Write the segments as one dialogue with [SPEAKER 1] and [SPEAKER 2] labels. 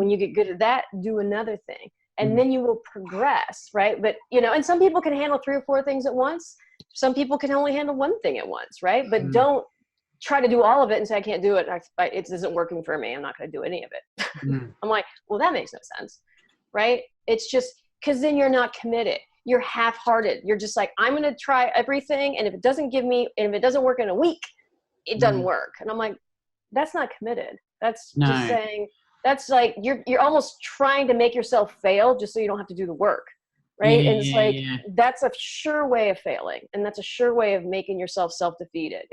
[SPEAKER 1] when you get good at that, do another thing. And then you will progress, right? But, you know, and some people can handle 3 or 4 things at once. Some people can only handle 1 thing at once, right? But don't try to do all of it and say, I can't do it. It isn't working for me. I'm not going to do any of it. I'm like, well, that makes no sense, right? It's just because then you're not committed. You're half-hearted. You're just like, I'm going to try everything. And if it doesn't if it doesn't work in a week, it doesn't work. And I'm like, that's not committed. That's just saying, that's like, you're almost trying to make yourself fail just so you don't have to do the work. Right. And it's like, that's a sure way of failing. And that's a sure way of making yourself self-defeated.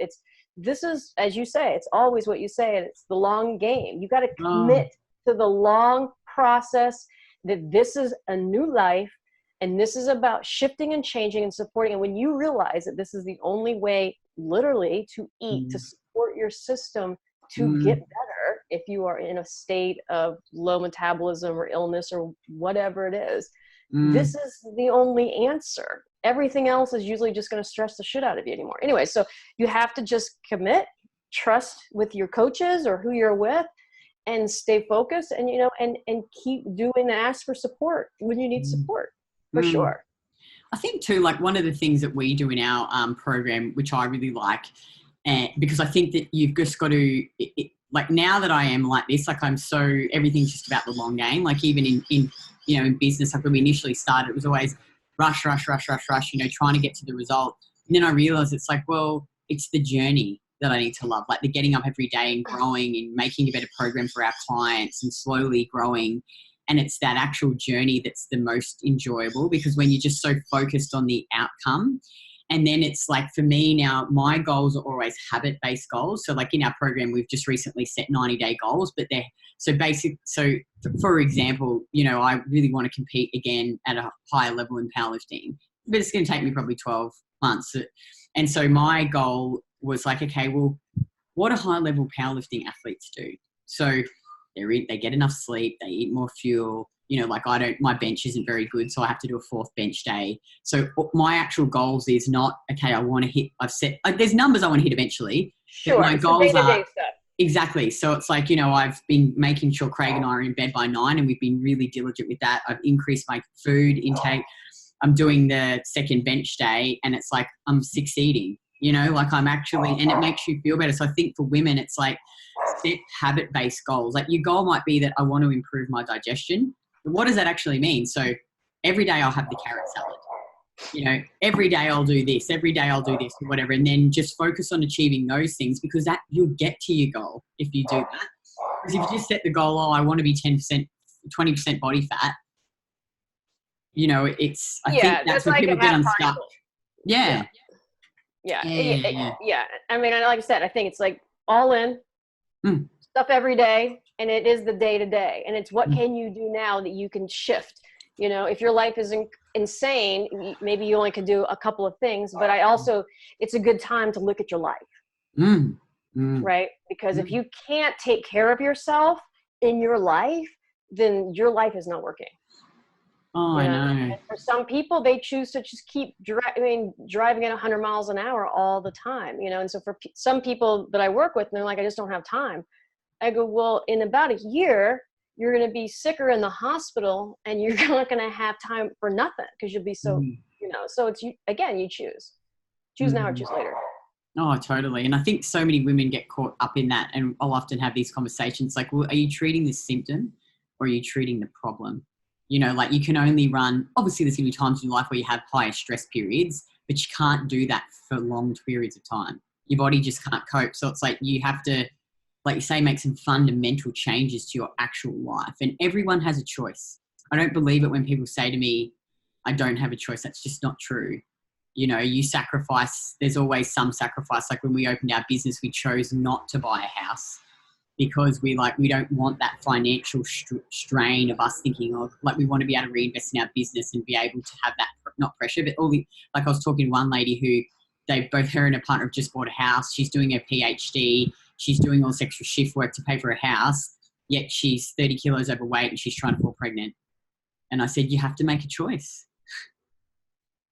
[SPEAKER 1] This is, as you say, it's always what you say. And it's the long game. You got to commit to the long process, that this is a new life. And this is about shifting and changing and supporting. And when you realize that this is the only way, literally, to eat, to support your system, to get better, if you are in a state of low metabolism or illness or whatever it is, this is the only answer. Everything else is usually just going to stress the shit out of you anymore. Anyway, so you have to just commit, trust with your coaches or who you're with, and stay focused, and, you know, and keep doing, ask for support when you need support, for sure.
[SPEAKER 2] I think too, like one of the things that we do in our program, which I really like, because I think that you've just got to, like now that I am like this, like everything's just about the long game. Like even in you know, in business, like when we initially started, it was always rush, you know, trying to get to the result. And then I realized it's like, well, it's the journey that I need to love, like the getting up every day and growing and making a better program for our clients and slowly growing. And it's that actual journey that's the most enjoyable, because when you're just so focused on the outcome. And then it's like, for me now, my goals are always habit-based goals. So like in our program, we've just recently set 90-day goals, but they're so for example, you know, I really want to compete again at a higher level in powerlifting, but it's going to take me probably 12 months. And so my goal was like, okay, well, what do high-level powerlifting athletes do? So they get enough sleep, they eat more fuel, you know, like my bench isn't very good, so I have to do a 4th bench day. So my actual goals is not, okay, there's numbers I want to hit eventually.
[SPEAKER 1] Sure.
[SPEAKER 2] But my goals are,
[SPEAKER 1] stuff.
[SPEAKER 2] Exactly. So it's like, you know, I've been making sure Craig and I are in bed by 9, and we've been really diligent with that. I've increased my food intake. I'm doing the 2nd bench day, and it's like, I'm succeeding, you know, like I'm actually, and it makes you feel better. So I think for women, it's like set habit-based goals. Like your goal might be that I want to improve my digestion. But what does that actually mean? So every day I'll have the carrot salad. You know, every day I'll do this, every day I'll do this, or whatever. And then just focus on achieving those things, because that you'll get to your goal if you do that. Because if you just set the goal, I want to be 10%, 20% body fat, you know, I think that's where people get unstuck. Yeah.
[SPEAKER 1] Yeah. I mean, like I said, I think it's like all in stuff every day, and it is the day to day, and it's what can you do now that you can shift. You know, if your life is insane, maybe you only can do a couple of things, but it's a good time to look at your life, right? Because if you can't take care of yourself in your life, then your life is not working.
[SPEAKER 2] Oh, I know.
[SPEAKER 1] And for some people, they choose to just keep driving at 100 miles an hour all the time, you know? And so for some people that I work with, they're like, I just don't have time. I go, well, in about a year, you're going to be sicker in the hospital, and you're not going to have time for nothing, because you'll be so, you know, so it's, again, you choose now or choose later.
[SPEAKER 2] Oh, totally. And I think so many women get caught up in that. And I'll often have these conversations like, well, are you treating the symptom or are you treating the problem? You know, like you can only run, obviously there's going to be times in your life where you have higher stress periods, but you can't do that for long periods of time. Your body just can't cope. So it's like you have to, like you say, make some fundamental changes to your actual life. And everyone has a choice. I don't believe it when people say to me, I don't have a choice. That's just not true. You know, you sacrifice, there's always some sacrifice. Like when we opened our business, we chose not to buy a house because we don't want that financial strain of us thinking, oh, like we want to be able to reinvest in our business and be able to have that, not pressure, but like I was talking to one lady who both her and her partner have just bought a house. She's doing her PhD. She's doing all this extra shift work to pay for a house, yet she's 30 kilos overweight and she's trying to fall pregnant. And I said, you have to make a choice.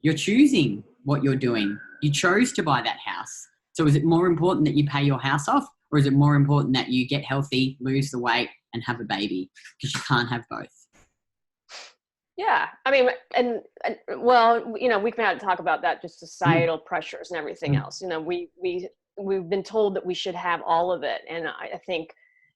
[SPEAKER 2] You're choosing what you're doing. You chose to buy that house. So is it more important that you pay your house off, or is it more important that you get healthy, lose the weight, and have a baby, because you can't have both.
[SPEAKER 1] Yeah. I mean, and well, you know, we can talk about that, just societal pressures and everything else. You know, we've been told that we should have all of it. And I think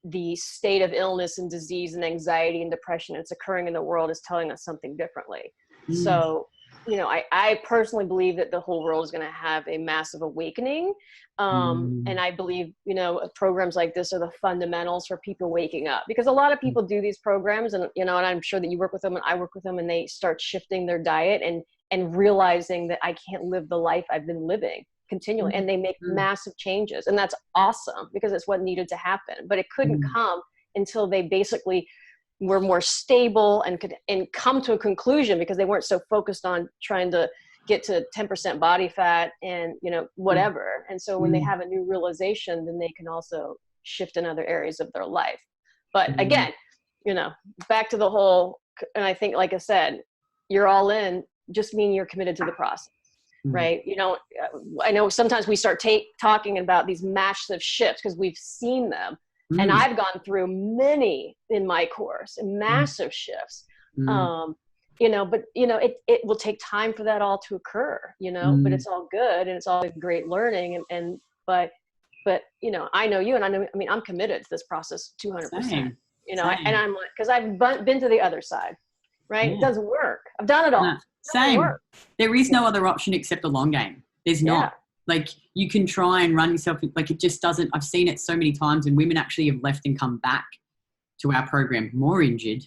[SPEAKER 1] the state of illness and disease and anxiety and depression that's occurring in the world is telling us something differently. So, you know, I personally believe that the whole world is going to have a massive awakening. And I believe, you know, programs like this are the fundamentals for people waking up, because a lot of people do these programs, and, you know, and I'm sure that you work with them and I work with them, and they start shifting their diet and realizing that I can't live the life I've been living continually. And they make massive changes, and that's awesome, because it's what needed to happen. But it couldn't come until they basically were more stable and could come to a conclusion, because they weren't so focused on trying to get to 10% body fat and, you know, whatever. And so when they have a new realization, then they can also shift in other areas of their life. But again, you know, back to the whole, and I think, like I said, you're all in, just mean you're committed to the process. Right? You know, I know sometimes we start talking about these massive shifts because we've seen them. And I've gone through many in my course, massive shifts. You know, but, you know, it will take time for that all to occur, you know, but it's all good, and it's all great learning. But, you know, I know you, and I mean, I'm committed to this process 200%, you know, and I'm like, because I've been to the other side, right? It doesn't work. I've done it all.
[SPEAKER 2] No. Same. There is no other option except a long game. There's not. Like, you can try and run yourself, like, it just doesn't. I've seen it so many times, and women actually have left and come back to our program more injured,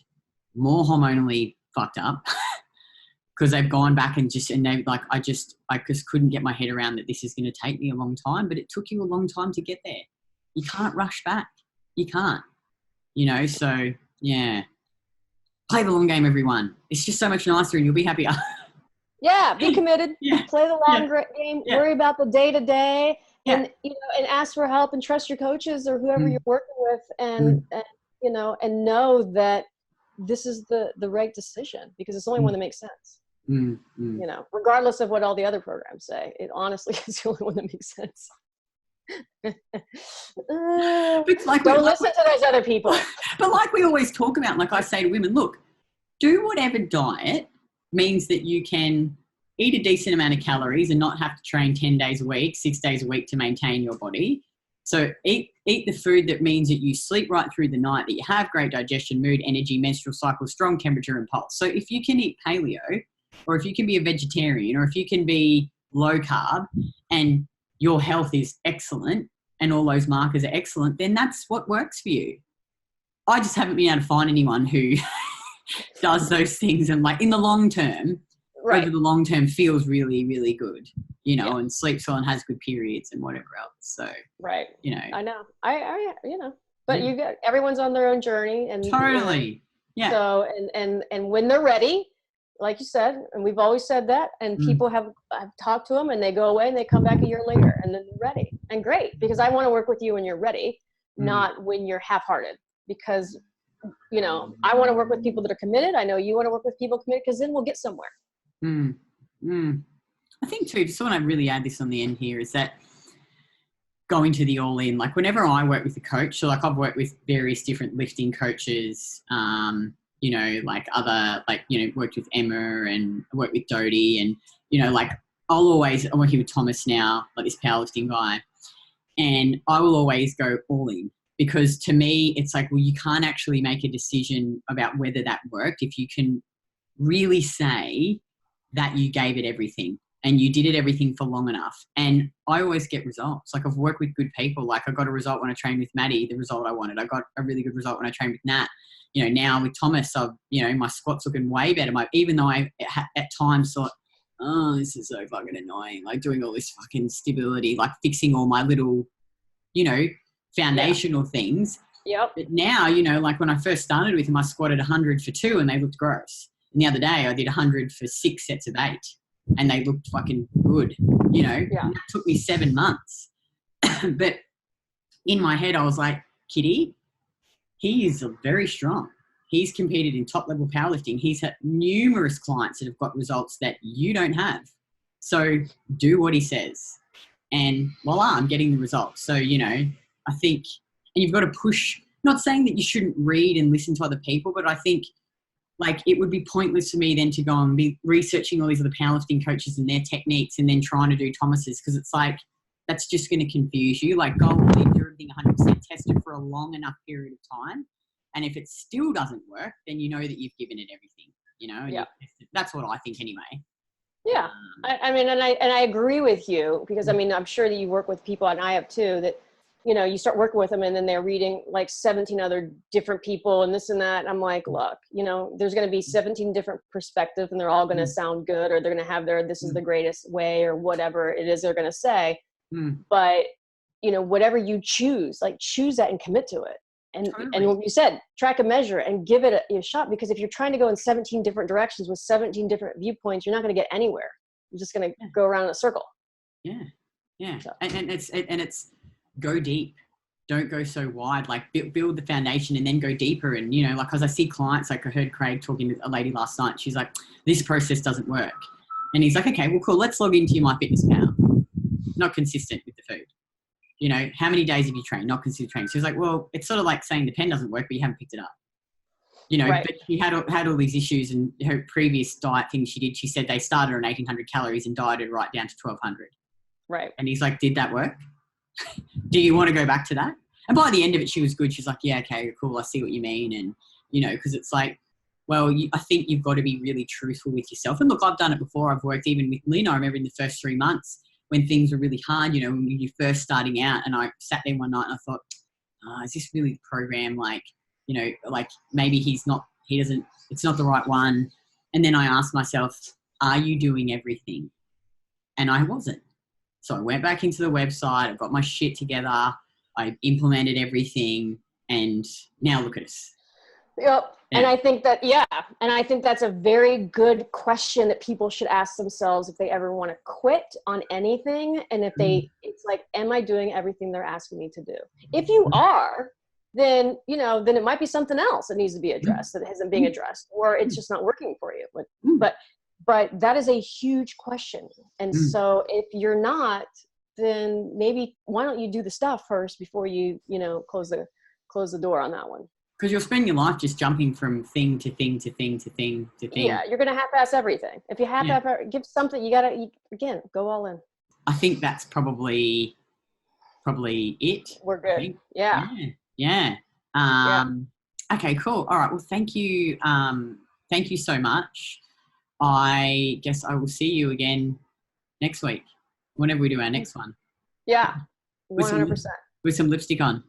[SPEAKER 2] more hormonally fucked up, because they've gone back and they like, I just couldn't get my head around that this is going to take me a long time. But it took you a long time to get there. You can't rush back. You can't, you know. So yeah, play the long game, everyone. It's just so much nicer, and you'll be happier.
[SPEAKER 1] Yeah, be committed. Play the long game. Worry about the day to day, and, you know, and ask for help, and trust your coaches or whoever you're working with, and you know, and know that this is the right decision, because it's the only one that makes sense. You know, regardless of what all the other programs say, it honestly is the only one that makes sense. Don't listen to those other people.
[SPEAKER 2] But like we always talk about, like I say to women, look, do whatever diet means that you can eat a decent amount of calories and not have to train 10 days a week, 6 days a week to maintain your body. So eat the food that means that you sleep right through the night, that you have great digestion, mood, energy, menstrual cycle, strong temperature and pulse. So if you can eat paleo, or if you can be a vegetarian, or if you can be low carb and your health is excellent and all those markers are excellent, then that's what works for you. I just haven't been able to find anyone who does those things and, like, in the long term, over the long term, feels really, really good, you know, and sleeps well and has good periods and whatever else. So, you know,
[SPEAKER 1] I know, I you know, but you got, everyone's on their own journey, and
[SPEAKER 2] totally,
[SPEAKER 1] So, and when they're ready, like you said, and we've always said that, and people I've talked to them, and they go away and they come back a year later, and then they're ready, and great, because I want to work with you when you're ready, not when you're half-hearted, because, you know, I want to work with people that are committed. I know you want to work with people committed, because then we'll get somewhere.
[SPEAKER 2] I think too, just want to really add this on the end here, is that going to the all in, like whenever I work with a coach, so like I've worked with various different lifting coaches, you know, like other, like, you know, worked with Emma and worked with Dodie, and, you know, like I'm working with Thomas now, like this powerlifting guy, and I will always go all in, because to me, it's like, well, you can't actually make a decision about whether that worked if you can really say that you gave it everything and you did it everything for long enough. And I always get results. Like, I've worked with good people. Like, I got a result when I trained with Maddie, the result I wanted. I got a really good result when I trained with Nat. You know, now with Thomas, you know, my squat's looking way better. Even though I at times thought, oh, this is so fucking annoying. Like, doing all this fucking stability, like fixing all my little, you know, foundational things. But now, you know, like when I first started with him, I squatted 100 for 2 and they looked gross. And the other day I did 100 for 6 sets of 8 and they looked fucking good, you know. It took me 7 months. But in my head, I was like, Kitty, he is very strong. He's competed in top level powerlifting. He's had numerous clients that have got results that you don't have. So do what he says. And voila, I'm getting the results. So, you know, I think, and you've got to push not saying that you shouldn't read and listen to other people, but I think like it would be pointless for me then to go and be researching all these other powerlifting coaches and their techniques and then trying to do Thomas's, because it's like, that's just going to confuse you. Like, go and do everything 100%, test it for a long enough period of time. And if it still doesn't work, then you know that you've given it everything, you know?
[SPEAKER 1] Yeah.
[SPEAKER 2] That's what I think anyway.
[SPEAKER 1] Yeah. I mean, and I agree with you, because I mean, I'm sure that you work with people, and I have too, that, you know, you start working with them and then they're reading like 17 other different people and this and that. And I'm like, look, you know, there's going to be 17 different perspectives and they're all going to sound good, or they're going to have their, this is the greatest way, or whatever it is they're going to say. But, you know, whatever you choose, like choose that and commit to it. And and what you said, track and measure and give it a shot, because if you're trying to go in 17 different directions with 17 different viewpoints, you're not going to get anywhere. You're just going to go around in a circle.
[SPEAKER 2] Yeah. Yeah. So. And it's go deep. Don't go so wide. Like build the foundation and then go deeper. And, you know, like, as I see clients, like I heard Craig talking to a lady last night, she's like, this process doesn't work. And he's like, okay, well, cool. Let's log into your MyFitnessPal. Not consistent with the food. You know, how many days have you trained? Not consistent training. So he's like, well, it's sort of like saying the pen doesn't work, but you haven't picked it up. You know, but she had all these issues, and her previous diet thing she did, she said they started on 1,800 calories and dieted right down to 1,200.
[SPEAKER 1] Right.
[SPEAKER 2] And he's like, did that work? Do you want to go back to that? And by the end of it, she was good. She's like, yeah, okay, cool. I see what you mean. And, you know, because it's like, well, I think you've got to be really truthful with yourself. And look, I've done it before. I've worked even with Lynn. I remember in the first 3 months when things were really hard, you know, when you're first starting out, and I sat there one night and I thought, is this really the program? Like, you know, like maybe it's not the right one. And then I asked myself, are you doing everything? And I wasn't. So I went back into the website, I got my shit together, I implemented everything, and now look at us.
[SPEAKER 1] Yep. Yeah. And I think that, and I think that's a very good question that people should ask themselves if they ever want to quit on anything. And if it's like, am I doing everything they're asking me to do? If you are, then, you know, then it might be something else that needs to be addressed that isn't being addressed, or it's just not working for you. But that is a huge question. And so if you're not, then maybe why don't you do the stuff first before you, you know, close the door on that one.
[SPEAKER 2] Because you'll spend your life just jumping from thing to thing to thing to thing to thing.
[SPEAKER 1] Yeah, you're going to half-ass everything. If you half-ass, give something, you got to, again, go all in.
[SPEAKER 2] I think that's probably it.
[SPEAKER 1] We're good. Yeah.
[SPEAKER 2] Okay, cool. All right. Well, thank you. Thank you so much. I guess I will see you again next week, whenever we do our next one.
[SPEAKER 1] Yeah, 100%.
[SPEAKER 2] With some lipstick on.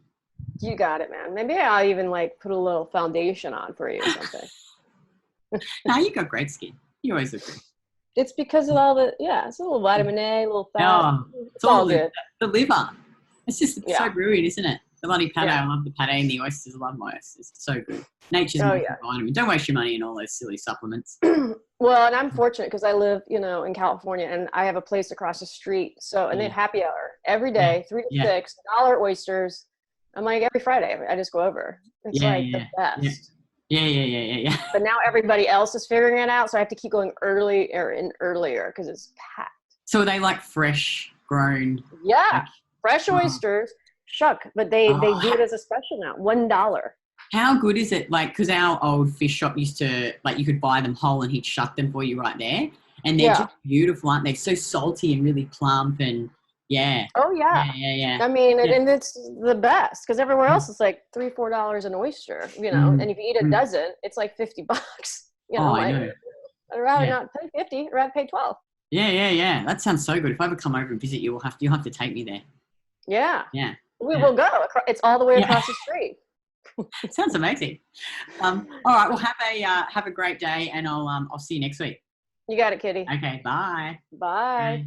[SPEAKER 1] You got it, man. Maybe I'll even like put a little foundation on for you or something.
[SPEAKER 2] No, you got great skin. You always look good.
[SPEAKER 1] It's because of all it's a little vitamin A, a little fat.
[SPEAKER 2] Oh,
[SPEAKER 1] it's all good.
[SPEAKER 2] The liver. It's just so brilliant, isn't it? The bloody pate. I love the pate and the oysters. I love my oysters. It's so good. Nature's vitamin. Don't waste your money in all those silly supplements.
[SPEAKER 1] Well, and I'm fortunate because I live, you know, in California, and I have a place across the street. So, and they have happy hour every day, 3 to 6, $1 oysters. I'm like, every Friday, I just go over. It's the best.
[SPEAKER 2] Yeah.
[SPEAKER 1] But now everybody else is figuring it out, so I have to keep going earlier because it's packed.
[SPEAKER 2] So are they like fresh grown?
[SPEAKER 1] Yeah, fresh oysters. Shuck, but they do it as a special now, $1.
[SPEAKER 2] How good is it? Like, because our old fish shop used to, like, you could buy them whole and he'd shuck them for you right there. And they're just beautiful, aren't they? So salty and really plump and Oh, yeah. I mean, and it's the best because everywhere else it's like $3-4 an oyster, you know, and if you eat a dozen, it's like $50, you know. I know.
[SPEAKER 1] I'd rather not pay 50, I'd rather pay 12.
[SPEAKER 2] Yeah. That sounds so good. If I ever come over and visit you, you'll have to take me there.
[SPEAKER 1] Yeah. We will go. It's all the way across the street.
[SPEAKER 2] Sounds amazing. All right. Well, have a great day, and I'll see you next week.
[SPEAKER 1] You got it, Kitty.
[SPEAKER 2] Okay. Bye.
[SPEAKER 1] Bye.